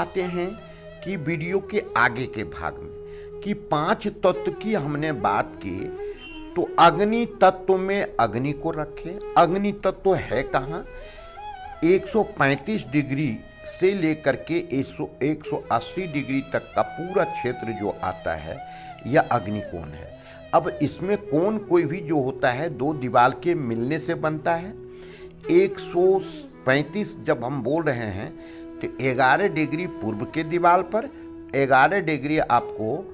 आते हैं कि वीडियो के आगे के भाग में कि 5 तत्व की हमने बात की। तो अग्नि तत्व में अग्नि को रखें। अग्नि तत्व है कहाँ? 135 डिग्री से लेकर के 180 डिग्री तक का पूरा क्षेत्र जो आता है यह अग्निकोण है। अब इसमें कोण कोई भी जो होता है दो दीवार के मिलने से बनता है। 135 जब हम बोल रहे हैं तो 11 डिग्री पूर्व के दीवार पर, 11 डिग्री आपको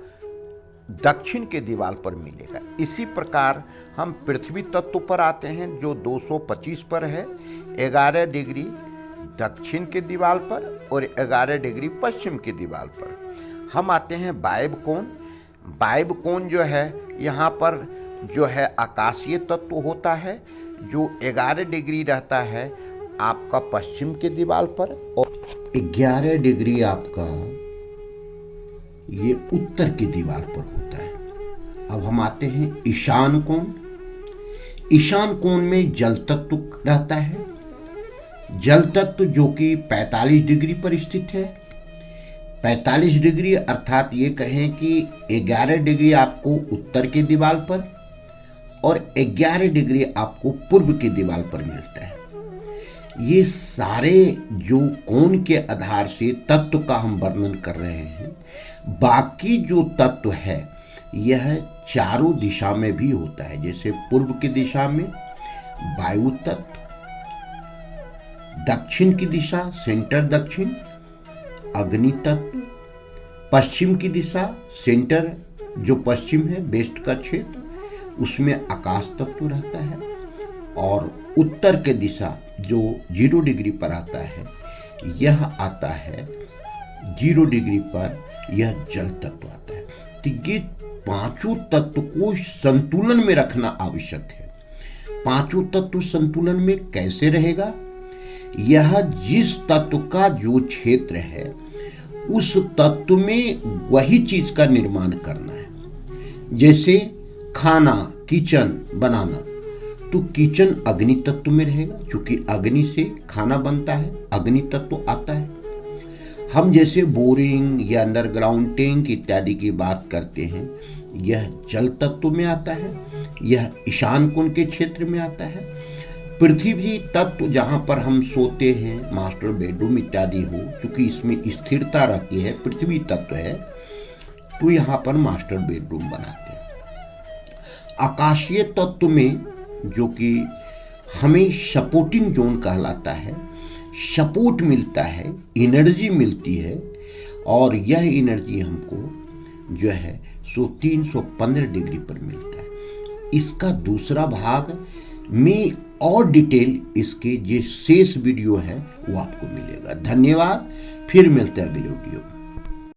दक्षिण के दीवार पर मिलेगा। इसी प्रकार हम पृथ्वी तत्व पर आते हैं जो 225 पर है, 11 डिग्री दक्षिण के दीवार पर और 11 डिग्री पश्चिम के दीवार पर। हम आते हैं वायव्य कोण। वायव्य कोण जो है यहाँ पर जो है आकाशीय तत्व होता है जो 11 डिग्री रहता है आपका पश्चिम के दीवार पर और 11 डिग्री आपका ये उत्तर की दीवार पर होता है। अब हम आते हैं ईशान कोण। ईशान कोण में जल तत्व रहता है। जल तत्व जो कि 45 डिग्री पर स्थित है। 45 डिग्री अर्थात ये कहें कि 11 डिग्री आपको उत्तर की दीवार पर और 11 डिग्री आपको पूर्व की दीवार पर मिलता है। ये सारे जो कोण के आधार से तत्व का हम वर्णन कर रहे हैं। बाकी जो तत्व है यह चारों दिशा में भी होता है। जैसे पूर्व की दिशा में वायु तत्व, दक्षिण की दिशा सेंटर दक्षिण अग्नि तत्व, पश्चिम की दिशा सेंटर जो पश्चिम है वेस्ट का क्षेत्र उसमें आकाश तत्व रहता है और उत्तर के दिशा जो 0 डिग्री पर आता है यह आता है 0 डिग्री पर यह जल तत्व आता है। तो ये पांचों तत्व को संतुलन में रखना आवश्यक है। पांचों तत्व संतुलन में कैसे रहेगा? यह जिस तत्व का जो क्षेत्र है उस तत्व में वही चीज का निर्माण करना है। जैसे खाना किचन बनाना तो किचन अग्नि तत्व में रहेगा क्योंकि अग्नि से खाना बनता है, अग्नि तत्व आता है। हम जैसे बोरिंग या अंडरग्राउंड टैंक इत्यादि की बात करते हैं यह जल तत्व में आता है, यह ईशान कोण के क्षेत्र में आता है। पृथ्वी तत्व जहाँ पर हम सोते हैं मास्टर बेडरूम इत्यादि हो क्योंकि इसमें स्थिरता रहती है, पृथ्वी तत्व है तो यहाँ पर मास्टर बेडरूम बनाते हैं। आकाशीय तत्व में जो कि हमें सपोर्टिंग जोन कहलाता है, सपोर्ट मिलता है, एनर्जी मिलती है और यह एनर्जी हमको जो है 315 डिग्री पर मिलता है। इसका दूसरा भाग में और डिटेल इसके जो शेष वीडियो है वो आपको मिलेगा। धन्यवाद। फिर मिलते हैं अगले वीडियो में।